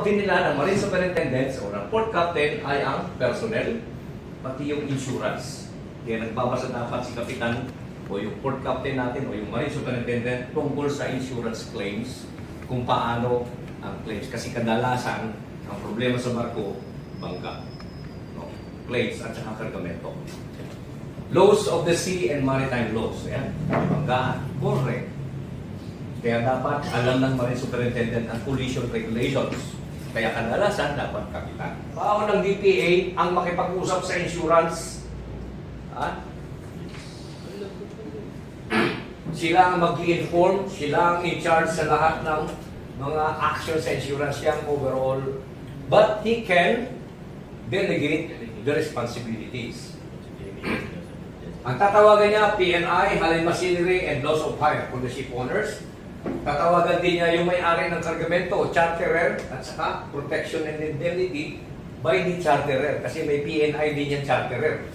tinatawag din nila ng Marine Superintendents o ng Port Captain ay ang personnel, pati yung insurance. Kaya nagbabasa dapat si Kapitan o yung Port Captain natin o yung Marine Superintendent tungkol sa insurance claims, kung paano ang claims. Kasi kadalasan, ang problema sa barko, bangga. No? Claims at saka kargamento. Laws of the sea and maritime laws. Ayan, banggaan, correct. Kaya dapat alam ng Marine Superintendent ang collision regulations. Kaya kadalasan dapat kapitan. Baon ng DPA ang makipag-usap sa insurance. Sila ang mag-i-inform, sila ang in-charge sa lahat ng mga actions sa insurance yang overall. But he can delegate the responsibilities. Ang tatawagan niya, P&I, Halin Machinery and Loss of Hire for the ship owners. Tatawagan din niya yung may-ari ng kargamento o charterer at saka protection and indemnity by the charterer kasi may P&I din yung charterer.